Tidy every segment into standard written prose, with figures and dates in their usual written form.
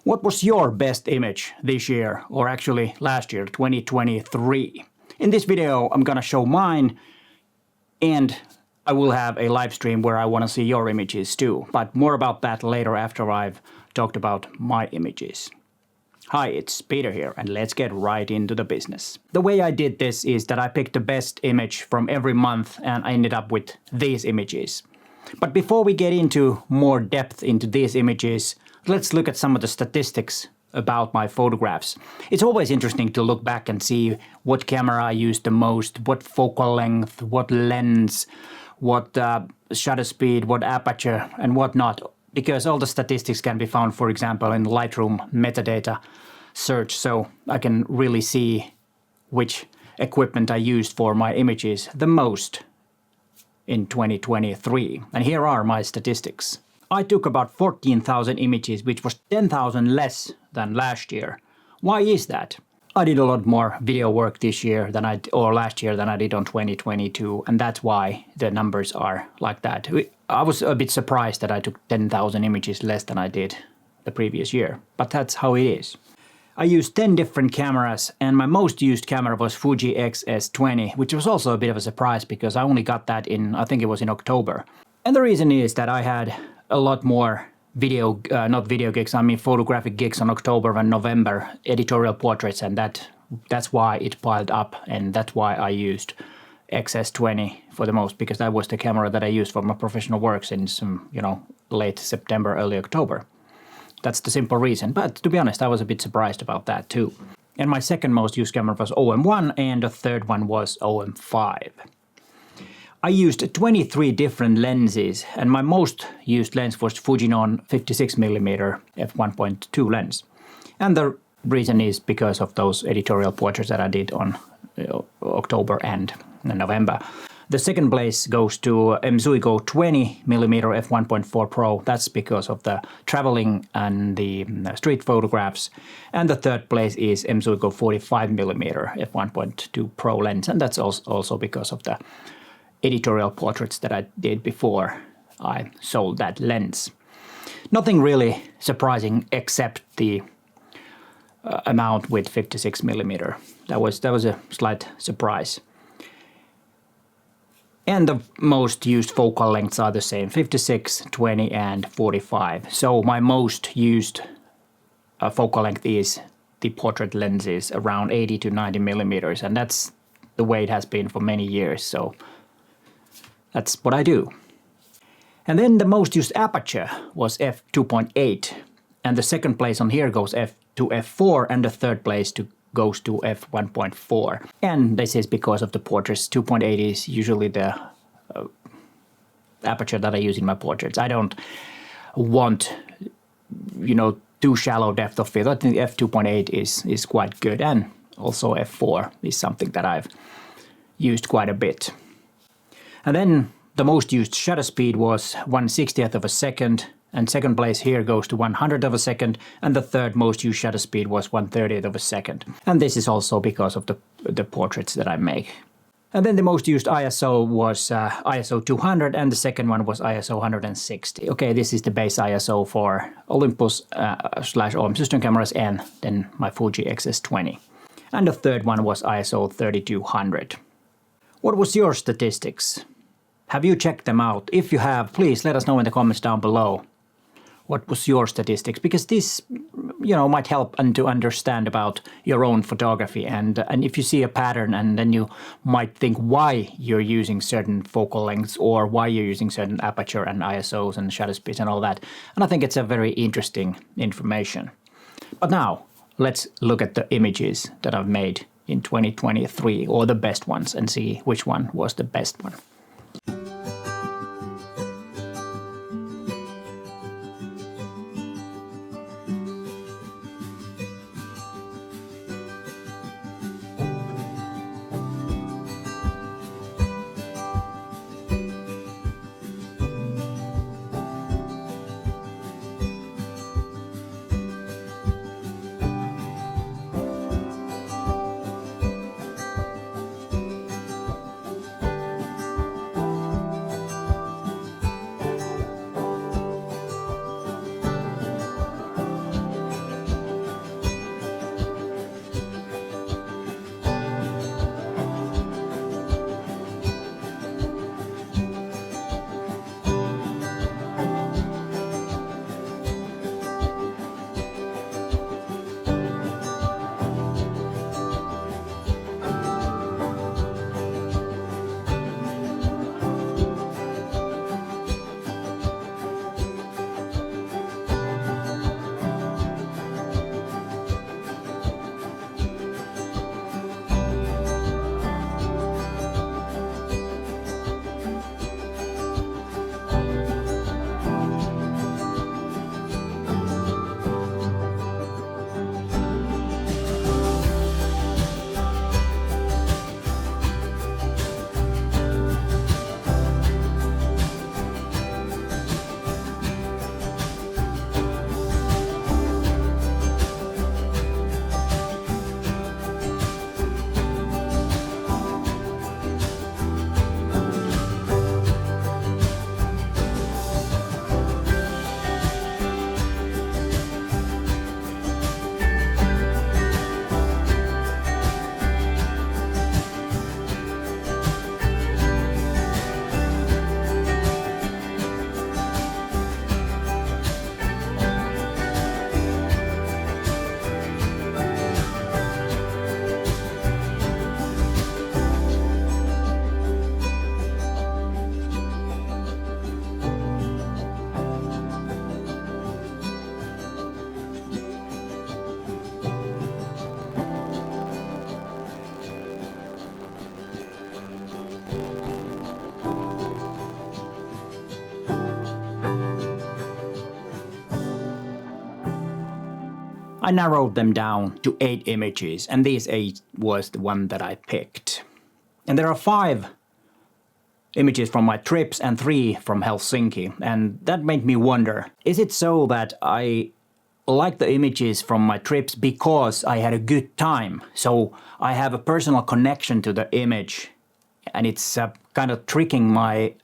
What was your best image this year, or actually last year, 2023? In this video, I'm gonna show mine, and I will have a live stream where I wanna see your images too, but more about that later after I've talked about my images. Hi, it's Peter here, and let's get right into the business. The way I did this is that I picked the best image from every month, and I ended up with these images. But before we get into more depth into these images, let's look at some of the statistics about my photographs. It's always interesting to look back and see what camera I used the most, what focal length, what lens, what shutter speed, what aperture, and whatnot, because all the statistics can be found, for example, in Lightroom metadata search, so I can really see which equipment I used for my images the most in 2023. And here are my statistics. I took about 14,000 images, which was 10,000 less than last year. Why is that? I did a lot more video work this year or last year than I did on 2022, and that's why the numbers are like that. I was a bit surprised that I took 10,000 images less than I did the previous year, but that's how it is. I used 10 different cameras, and my most used camera was Fuji X-S20, which was also a bit of a surprise because I only got that I think it was in October. And the reason is that I had a lot more photographic gigs on October and November, editorial portraits, and that's why it piled up, and that's why I used XS20 for the most, because that was the camera that I used for my professional work since, late September, early October. That's the simple reason, but to be honest, I was a bit surprised about that too. And my second most used camera was OM1, and the third one was OM5. I used 23 different lenses, and my most used lens was Fujinon 56mm f1.2 lens. And the reason is because of those editorial portraits that I did on October and November. The second place goes to Mzuigo 20mm f1.4 Pro. That's because of the traveling and the street photographs. And the third place is Mzuigo 45mm f1.2 Pro lens, and that's also because of the editorial portraits that I did before I sold that lens. Nothing really surprising except the amount with 56mm. That was a slight surprise. And the most used focal lengths are the same, 56, 20, and 45. So my most used focal length is the portrait lenses, around 80 to 90mm, and that's the way it has been for many years. So that's what I do. And then the most used aperture was f2.8, and the second place on here goes f to f4, and the third place goes to f1.4. And this is because of the portraits. 2.8 is usually the aperture that I use in my portraits. I don't want, too shallow depth of field. I think f2.8 is quite good, and also f4 is something that I've used quite a bit. And then the most used shutter speed was 1/60th of a second, and second place here goes to 100th of a second, and the third most used shutter speed was 1/30th of a second. And this is also because of the portraits that I make. And then the most used ISO was ISO 200, and the second one was ISO 160. Okay, this is the base ISO for Olympus /OM system cameras, and then my Fuji X-S20. And the third one was ISO 3200. What was your statistics? Have you checked them out? If you have, please let us know in the comments down below. What was your statistics? Because this, might help to understand about your own photography. And if you see a pattern, and then you might think why you're using certain focal lengths, or why you're using certain aperture and ISOs and shutter speeds and all that. And I think it's a very interesting information. But now, let's look at the images that I've made in 2023, or the best ones, and see which one was the best one. I narrowed them down to 8 images, and these 8 was the one that I picked. And there are 5 images from my trips and 3 from Helsinki, and that made me wonder, is it so that I like the images from my trips because I had a good time? So I have a personal connection to the image, and it's kind of tricking my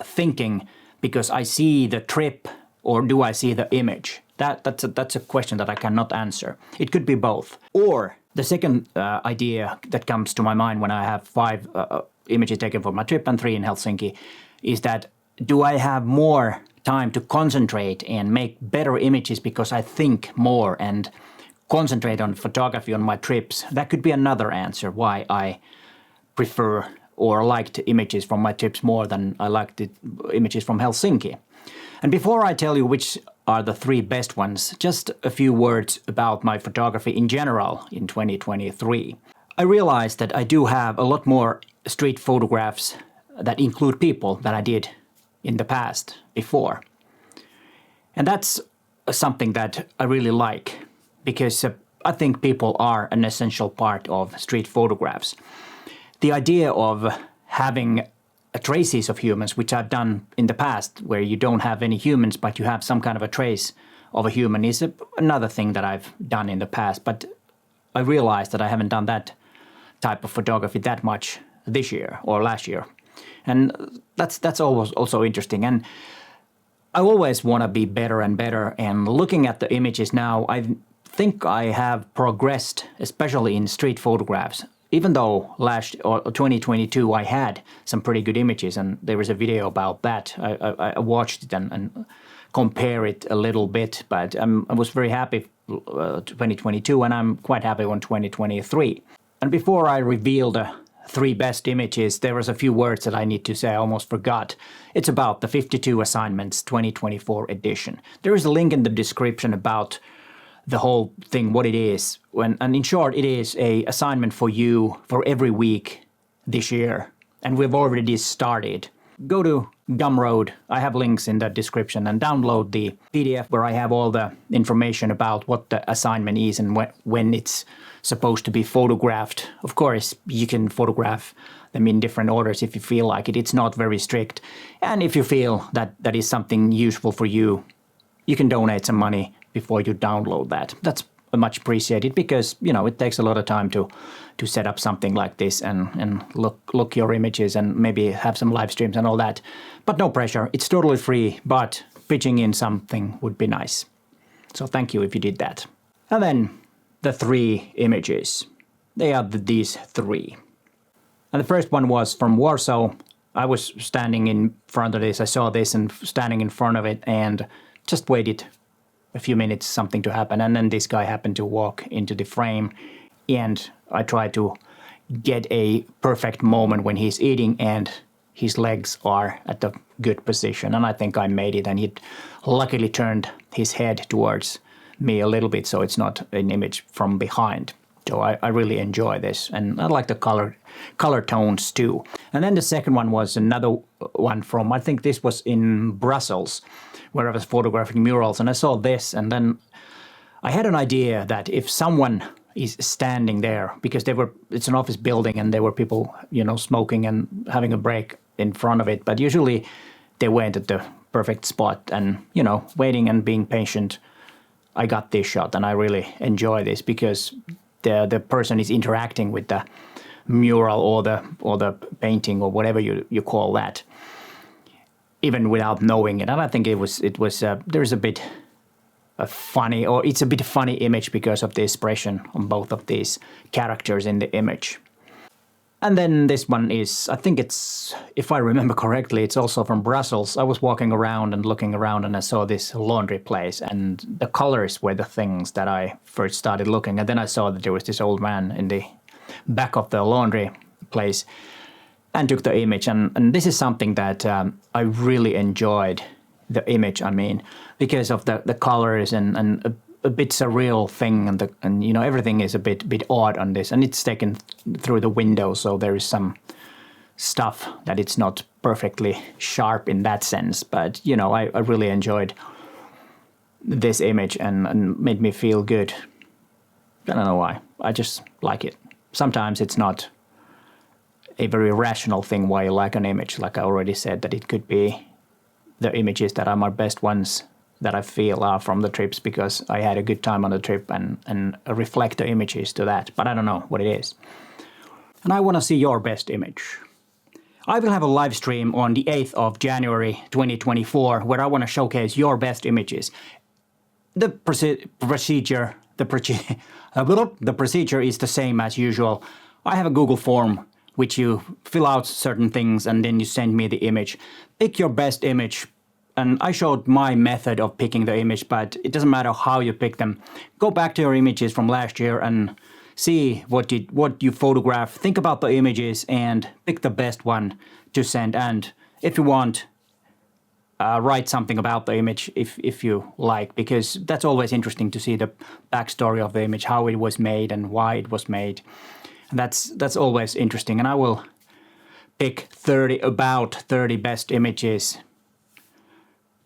thinking because I see the trip, or do I see the image? That's a question that I cannot answer. It could be both. Or the second idea that comes to my mind when I have 5 images taken for my trip and 3 in Helsinki is that, do I have more time to concentrate and make better images because I think more and concentrate on photography on my trips? That could be another answer why I prefer or liked images from my trips more than I liked the images from Helsinki. And before I tell you which are the 3 best ones, just a few words about my photography in general in 2023. I realized that I do have a lot more street photographs that include people than I did in the past before. And that's something that I really like because I think people are an essential part of street photographs. The idea of having traces of humans, which I've done in the past, where you don't have any humans, but you have some kind of a trace of a human, is another thing that I've done in the past. But I realized that I haven't done that type of photography that much this year or last year. And that's always also interesting. And I always want to be better and better. And looking at the images now, I think I have progressed, especially in street photographs. Even though 2022 I had some pretty good images, and there was a video about that. I watched it and compare it a little bit, but I was very happy 2022, and I'm quite happy on 2023. And before I reveal the 3 best images, there was a few words that I need to say. I almost forgot. It's about the 52 Assignments 2024 edition. There is a link in the description about the whole thing, what it is. And in short, it is a assignment for you for every week this year. And we've already started. Go to Gumroad, I have links in the description, and download the PDF where I have all the information about what the assignment is and when it's supposed to be photographed. Of course, you can photograph them in different orders if you feel like it. It's not very strict. And if you feel that that is something useful for you, you can donate some money before you download that. That's much appreciated because, it takes a lot of time to set up something like this and look your images and maybe have some live streams and all that. But no pressure. It's totally free, but pitching in something would be nice. So thank you if you did that. And then the 3 images. They are these 3. And the first one was from Warsaw. I was standing in front of this. I saw this and standing in front of it and just waited a few minutes, something to happen. And then this guy happened to walk into the frame, and I tried to get a perfect moment when he's eating and his legs are at the good position. And I think I made it, and he luckily turned his head towards me a little bit, so it's not an image from behind. So I really enjoy this, and I like the color tones too. And then the second one was another one from, I think this was in Brussels, where I was photographing murals, and I saw this, and then I had an idea that if someone is standing there, because it's an office building and there were people, smoking and having a break in front of it, but usually they went at the perfect spot and, waiting and being patient. I got this shot, and I really enjoy this because the person is interacting with the mural or the painting or whatever you call that, even without knowing it. And I think there's a bit funny, or it's a bit funny image because of the expression on both of these characters in the image. And then this one is, I think it's, if I remember correctly, it's also from Brussels. I was walking around and looking around, and I saw this laundry place, and the colors were the things that I first started looking. And then I saw that there was this old man in the back of the laundry place and took the image. And this is something that I really enjoyed, the image, because of the colors and a bit surreal thing, and everything is a bit odd on this, and it's taken through the window, so there is some stuff that it's not perfectly sharp in that sense, but I really enjoyed this image and made me feel good. I don't know why. I just like it. Sometimes it's not a very rational thing why you like an image. Like I already said, that it could be the images that are my best ones that I feel are from the trips because I had a good time on the trip and reflect the images to that. But I don't know what it is. And I want to see your best image. I will have a live stream on the 8th of January 2024 where I want to showcase your best images. The procedure is the same as usual. I have a Google form which you fill out certain things and then you send me the image. Pick your best image. And I showed my method of picking the image, but it doesn't matter how you pick them. Go back to your images from last year and see what you photograph. Think about the images and pick the best one to send. And if you want, write something about the image if you like, because that's always interesting to see the backstory of the image, how it was made and why it was made. And that's always interesting. And I will pick about 30 best images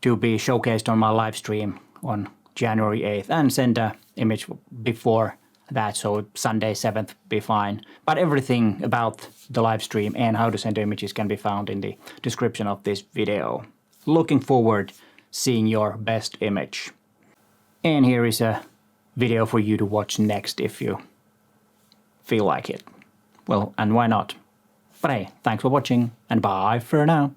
to be showcased on my live stream on January 8th and send an image before that, so Sunday 7th be fine. But everything about the live stream and how to send images can be found in the description of this video. Looking forward seeing your best image. And here is a video for you to watch next if you feel like it. Well, and why not? But hey, thanks for watching and bye for now.